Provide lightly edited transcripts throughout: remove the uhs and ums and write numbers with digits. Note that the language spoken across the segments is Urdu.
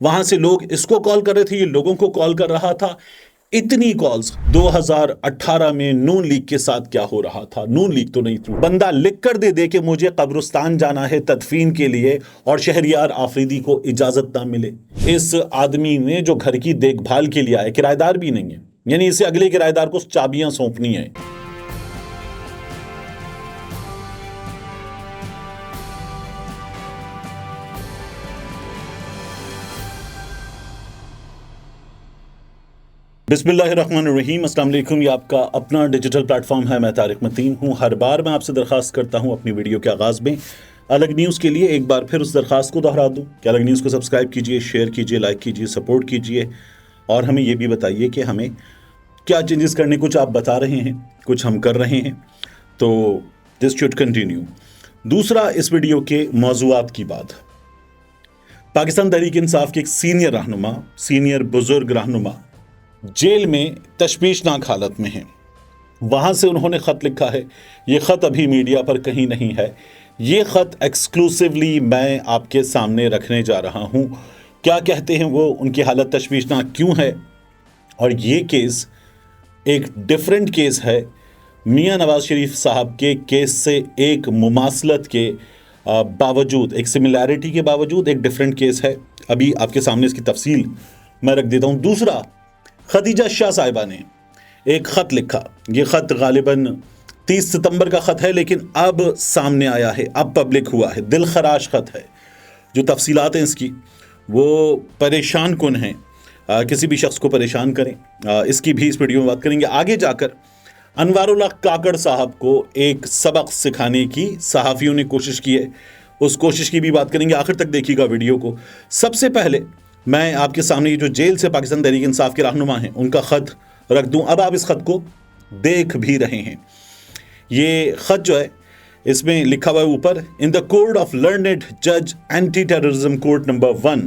وہاں سے لوگ اس کو کال کر رہے تھے, یہ لوگوں کو کال کر رہا تھا. اتنی کالز 2018 میں نون لیگ کے ساتھ کیا ہو رہا تھا. نون لیگ تو نہیں تھی, بندہ لکھ کر دے کہ مجھے قبرستان جانا ہے تدفین کے لیے اور شہریار آفریدی کو اجازت نہ ملے. اس آدمی نے جو گھر کی دیکھ بھال کے لیے آئے, کرایہ دار بھی نہیں ہے, یعنی اسے اگلے کرایہ دار کو چابیاں سونپنی ہے. بسم اللہ الرحمن الرحیم. السلام علیکم. یہ آپ کا اپنا ڈیجیٹل پلیٹ فارم ہے. میں طارق متین ہوں. ہر بار میں آپ سے درخواست کرتا ہوں اپنی ویڈیو کے آغاز میں الگ نیوز کے لیے ایک بار پھر اس درخواست کو دہرا دوں کہ الگ نیوز کو سبسکرائب کیجئے, شیئر کیجئے, لائک کیجئے, سپورٹ کیجئے اور ہمیں یہ بھی بتائیے کہ ہمیں کیا چینجز کرنے. کچھ آپ بتا رہے ہیں, کچھ ہم کر رہے ہیں, تو دس شوڈ کنٹینیو. دوسرا اس ویڈیو کے موضوعات کی بات. پاکستان تحریک انصاف کے ایک سینئر رہنما, سینئر بزرگ رہنما جیل میں تشویشناک حالت میں ہیں. وہاں سے انہوں نے خط لکھا ہے. یہ خط ابھی میڈیا پر کہیں نہیں ہے. یہ خط ایکسکلوسیولی میں آپ کے سامنے رکھنے جا رہا ہوں. کیا کہتے ہیں وہ, ان کی حالت تشویشناک کیوں ہے, اور یہ کیس ایک ڈیفرنٹ کیس ہے میاں نواز شریف صاحب کے کیس سے. ایک مماثلت کے باوجود, ایک سملیرٹی کے باوجود ایک ڈیفرنٹ کیس ہے. ابھی آپ کے سامنے اس کی تفصیل میں رکھ دیتا ہوں. دوسرا, خدیجہ شاہ صاحبہ نے ایک خط لکھا. یہ خط غالباً 30 ستمبر کا خط ہے, لیکن اب سامنے آیا ہے, اب پبلک ہوا ہے. دل خراش خط ہے. جو تفصیلات ہیں اس کی وہ پریشان کن ہیں, کسی بھی شخص کو پریشان کریں. اس کی بھی اس ویڈیو میں بات کریں گے. آگے جا کر انوار اللہ کاکڑ صاحب کو ایک سبق سکھانے کی صحافیوں نے کوشش کی ہے, اس کوشش کی بھی بات کریں گے. آخر تک دیکھیے گا ویڈیو کو. سب سے پہلے میں آپ کے سامنے یہ جو جیل سے پاکستان تحریک انصاف کے رہنما ہیں ان کا خط رکھ دوں. اب آپ اس خط کو دیکھ بھی رہے ہیں. یہ خط جو ہے اس میں لکھا ہوا ہے اوپر, in the court of learned جج anti terrorism court number 1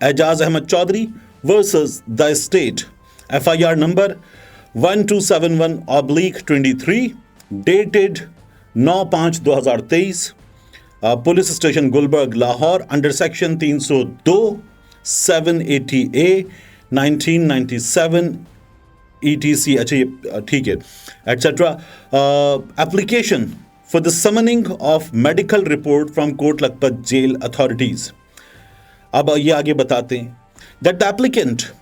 Ejaz Ahmed Chaudhry versus the state, FIR number 1271/23 dated 9/5/2023, police station Gulberg Lahore, under section 302 780A 1997 ETC. اچھا یہ ٹھیک ہے etcetera. Application for the summoning of medical report from Kot Lakhpat jail authorities. اب یہ آگے بتاتے ہیں that the applicant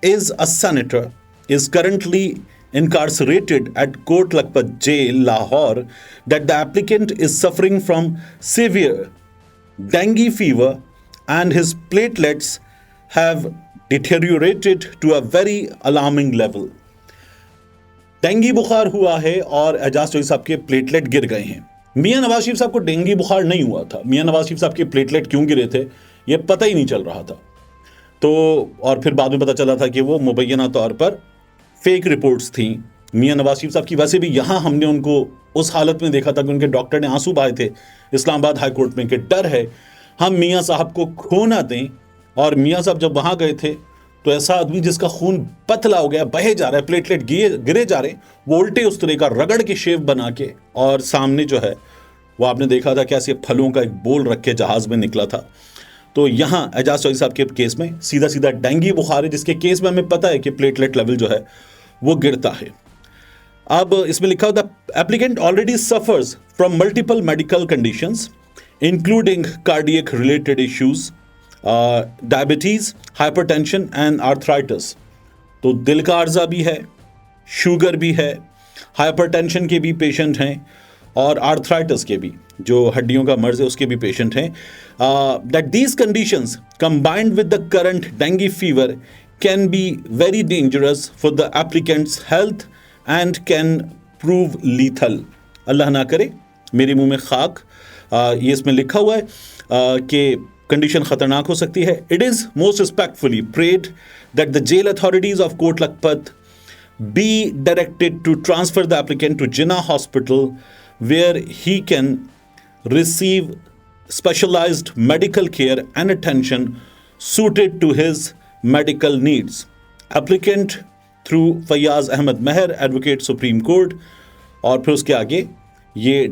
is a senator is currently incarcerated at Kot Lakhpat Jail, Lahore, that the applicant is suffering from severe dengue fever and his platelets have deteriorated to a very alarming level. Dengue بخار ہوا ہے اور اعجاز چودھری صاحب کے پلیٹلیٹ گر گئے ہیں. میاں نواز شریف صاحب کو ڈینگی بخار نہیں ہوا تھا. میاں نواز شریف صاحب کے پلیٹلیٹ کیوں گرے تھے یہ پتہ ہی نہیں چل رہا تھا. تو اور پھر بعد میں پتہ چلا تھا کہ وہ مبینہ طور پر فیک رپورٹس تھیں میاں نواز شریف صاحب کی. ویسے بھی یہاں ہم نے ان کو اس حالت میں دیکھا تھا کہ ان کے ڈاکٹر نے آنسو بہائے تھے اسلام آباد ہائی کورٹ میں کہ ڈر ہے ہم میاں صاحب کو کھو نہ دیں. اور میاں صاحب جب وہاں گئے تھے تو ایسا آدمی جس کا خون پتلا ہو گیا, بہے جا رہا ہے, پلیٹلیٹ گرے جا رہے ہیں, وہ الٹے اس طرح کا رگڑ کے شیپ بنا کے, اور سامنے جو ہے وہ آپ نے دیکھا تھا کیسے پھلوں کا ایک بول رکھ کے جہاز میں نکلا تھا. تو یہاں اعجاز چودھری صاحب کے کیس میں سیدھا سیدھا ڈینگی بخار ہے, جس کے کیس میں ہمیں پتہ ہے کہ پلیٹلیٹ لیول جو ہے وہ گرتا ہے. اب اس میں لکھا ہوتا ہے applicant already suffers from multiple medical conditions including cardiac related issues, diabetes, hyper tension and arthritis. تو دل کا عرضہ بھی ہے, شوگر بھی ہے, ہائپر ٹینشن کے بھی پیشنٹ ہیں اور آرتھرائٹس کے بھی, جو ہڈیوں کا مرض ہے اس کے بھی پیشنٹ ہیں. That these conditions combined with the current dengue fever can be very dangerous for the applicant's health and can prove lethal. اللہ نہ کرے, میرے منہ میں خاک. یہ اس میں لکھا ہوا ہے کہ کنڈیشن خطرناک ہو سکتی ہے. It is most respectfully prayed that the jail authorities of Kot Lakhpat be directed to transfer the applicant to Jinnah Hospital where he can receive specialized medical care and attention suited to his medical needs. Applicant through Fayaz Ahmed Meher, Advocate Supreme Court. اور پھر اس کے آگے یہ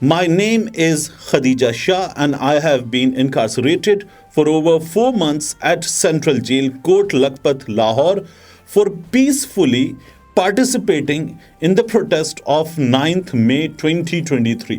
My name is Khadija Shah and I have been incarcerated for over 4 months at Central Jail, Court Lakhpat, Lahore for peacefully participating in the protest of 9th May 2023.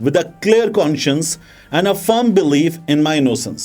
with a clear conscience and a firm belief in my innocence.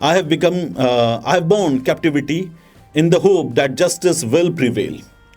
I have borne captivity in the hope that justice will prevail.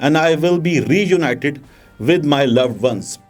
and I will be reunited with my loved ones.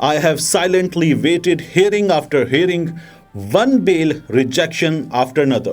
I have silently waited hearing after hearing, one bail rejection after another.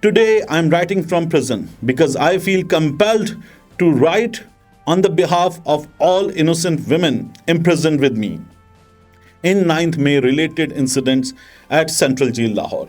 Today I am writing from prison because I feel compelled to write on the behalf of all innocent women imprisoned with me in 9th May related incidents at Central Jail, Lahore.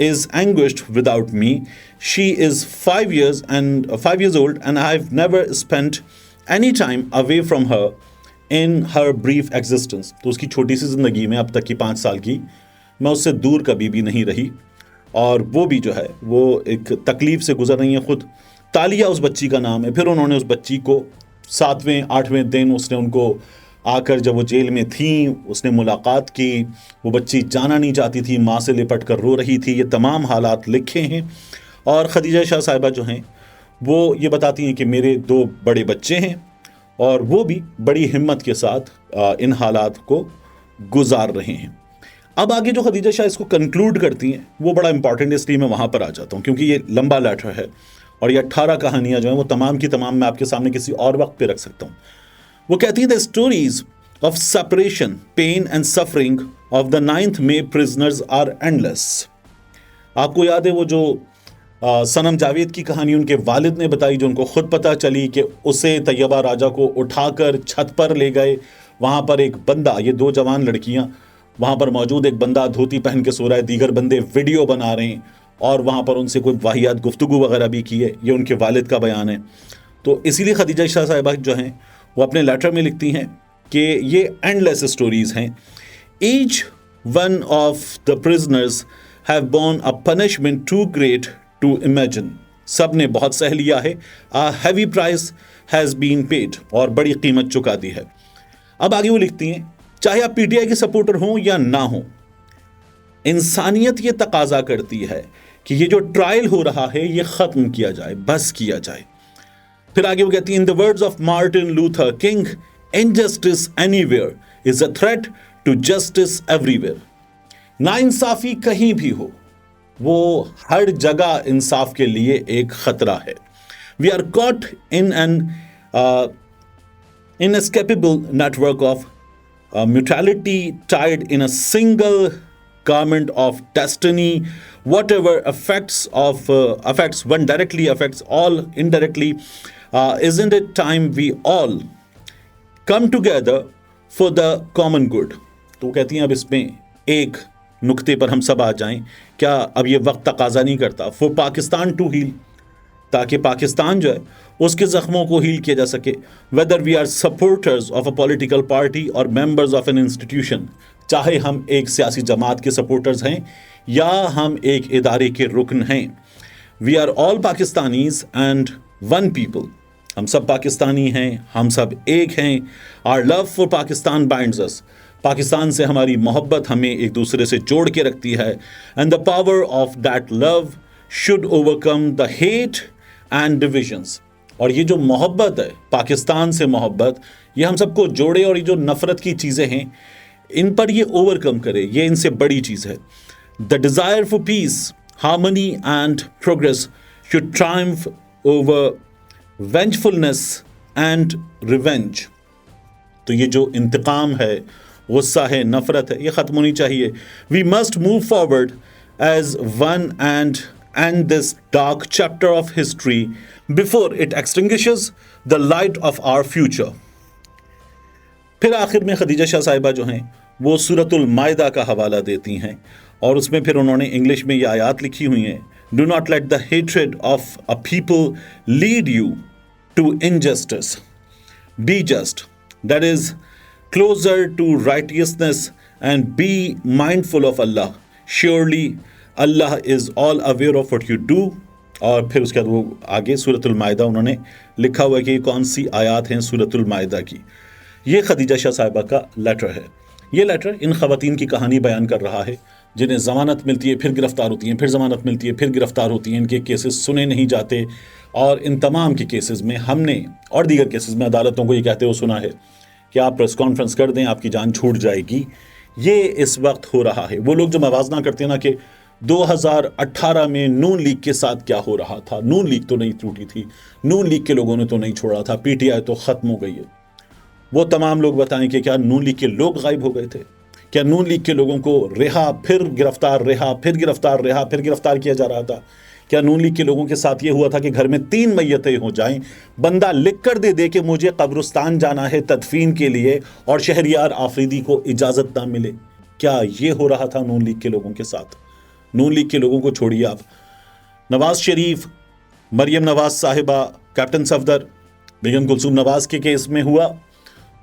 is anguished without me. She is 5 years old and I have never spent any time away from her in her brief existence. تو اس کی چھوٹی سی زندگی میں اب تک کی 5 سال کی میں اس سے دور کبھی بھی نہیں رہی, اور وہ بھی جو ہے وہ ایک تکلیف سے گزر رہی ہیں خود. تالیہ اس بچی کا نام ہے. پھر انہوں نے اس بچی کو 7ویں 8ویں دن اس نے ان کو آ کر, جب وہ جیل میں تھیں, اس نے ملاقات کی. وہ بچی جانا نہیں چاہتی تھی, ماں سے لپٹ کر رو رہی تھی. یہ تمام حالات لکھے ہیں. اور خدیجہ شاہ صاحبہ جو ہیں وہ یہ بتاتی ہیں کہ میرے 2 بڑے بچے ہیں, اور وہ بھی بڑی ہمت کے ساتھ ان حالات کو گزار رہے ہیں. اب آگے جو خدیجہ شاہ اس کو کنکلوڈ کرتی ہیں وہ بڑا امپورٹنٹ ہے, اس لیے میں وہاں پر آ جاتا ہوں, کیونکہ یہ لمبا لیٹر ہے اور یہ 18 کہانیاں جو ہیں وہ تمام کی تمام میں آپ کے سامنے کسی اور وقت پہ رکھ سکتا ہوں. وہ کہتی ہیں, the stories of separation, pain and suffering of the 9th May prisoners are endless. آپ کو یاد ہے وہ جو صنم جاوید کی کہانی ان کے والد نے بتائی, جو ان کو خود پتہ چلی کہ اسے طیبہ راجہ کو اٹھا کر چھت پر لے گئے. وہاں پر ایک بندہ, یہ 2 جوان لڑکیاں وہاں پر موجود, ایک بندہ دھوتی پہن کے سو رہا ہے, دیگر بندے ویڈیو بنا رہے ہیں, اور وہاں پر ان سے کوئی واہیات گفتگو وغیرہ بھی کی ہے. یہ ان کے والد کا بیان ہے. تو اسی لیے خدیجہ شاہ صاحبہ جو ہیں وہ اپنے لیٹر میں لکھتی ہیں کہ یہ اینڈ لیس اسٹوریز ہیں. Each one of the prisoners have borne a punishment too great to imagine. سب نے بہت سہ لیا ہے. a heavy price has been paid, اور بڑی قیمت چکا دی ہے. اب آگے وہ لکھتی ہیں, چاہے آپ پی ٹی آئی کے سپورٹر ہوں یا نہ ہوں, انسانیت یہ تقاضا کرتی ہے کہ یہ جو ٹرائل ہو رہا ہے یہ ختم کیا جائے, بس کیا جائے. پھر آگے وہ کہتی ہیں, in the words of Martin Luther King, injustice anywhere is a threat to justice everywhere. ناانصافی کہیں بھی ہو, وہ ہر جگہ انصاف کے لیے ایک خطرہ ہے. We are caught in an inescapable network of mutuality tied in a single garment of destiny. Whatever affects one directly affects all indirectly. Isn't it time we all come together for the common good? تو کہتی ہیں اب اس میں ایک نقطے پر ہم سب آ جائیں. کیا اب یہ وقت تقاضا نہیں کرتا for پاکستان to heal, تاکہ پاکستان جو ہے اس کے زخموں کو ہیل کیا جا سکے. whether we are supporters of a political party or members of an institution, چاہے ہم ایک سیاسی جماعت کے سپورٹرز ہیں یا ہم ایک ادارے کے رکن ہیں. we are all Pakistanis and one people. ہم سب پاکستانی ہیں, ہم سب ایک ہیں. our love for Pakistan binds us. Pakistan سے ہماری محبت ہمیں ایک دوسرے سے جوڑ کے رکھتی ہے. and the power of that love should overcome the hate and divisions. اور یہ جو محبت ہے, پاکستان سے محبت, یہ ہم سب کو جوڑے, اور یہ جو نفرت کی چیزیں ہیں ان پر یہ اوور کم کرے. یہ ان سے بڑی چیز ہے. the desire for peace, harmony and progress should triumph over vengefulness and revenge. تو یہ جو انتقام ہے, غصہ ہے, نفرت ہے, یہ ختم ہونی چاہیے. we must move forward as one and end this dark chapter of history before it extinguishes the light of our future. پھر آخر میں خدیجہ شاہ صاحبہ جو ہیں وہ سورۃ المائدہ کا حوالہ دیتی ہیں, اور اس میں پھر انہوں نے انگلش میں یہ آیات لکھی ہوئی ہیں. do not let the hatred of a people lead you to injustice. be just, that is closer to righteousness, and be mindful of Allah. surely Allah is all aware of what you do. اور پھر اس کے بعد وہ آگے سورۃ المائدہ انہوں نے لکھا ہوا ہے کہ یہ کون سی آیات ہیں سورۃ المائدہ کی. یہ خدیجہ شاہ صاحبہ کا لیٹر ہے. یہ لیٹر ان خواتین کی کہانی بیان کر رہا ہے جنہیں ضمانت ملتی ہے, پھر گرفتار ہوتی ہیں, پھر ضمانت ملتی ہے, پھر گرفتار ہوتی ہیں. ان کے کیسز سنے نہیں جاتے, اور ان تمام کے کیسز میں ہم نے اور دیگر کیسز میں عدالتوں کو یہ کہتے ہوئے سنا ہے کہ آپ پریس کانفرنس کر دیں, آپ کی جان چھوٹ جائے گی. یہ اس وقت ہو رہا ہے. وہ لوگ جو موازنہ کرتے ہیں نا کہ 2018 میں نون لیگ کے ساتھ کیا ہو رہا تھا, نون لیگ تو نہیں ٹوٹی تھی, نون لیگ کے لوگوں نے تو نہیں چھوڑا تھا, پی ٹی آئی تو ختم ہو گئی ہے. وہ تمام لوگ بتائیں کہ کیا نون لیگ کے لوگ غائب ہو گئے تھے؟ کیا نون لیگ کے لوگوں کو رہا پھر گرفتار, رہا پھر گرفتار, رہا پھر گرفتار کیا جا رہا تھا؟ کیا نون لیگ کے لوگوں کے ساتھ یہ ہوا تھا کہ گھر میں 3 میتیں ہو جائیں, بندہ لکھ کر دے کہ مجھے قبرستان جانا ہے تدفین کے لیے, اور شہریار آفریدی کو اجازت نہ ملے؟ کیا یہ ہو رہا تھا نون لیگ کے لوگوں کے ساتھ؟ نون لیگ کے لوگوں کو چھوڑیے آپ. نواز شریف, مریم نواز صاحبہ, کیپٹن صفدر, بیگم کلثوم نواز کے کیس میں ہوا,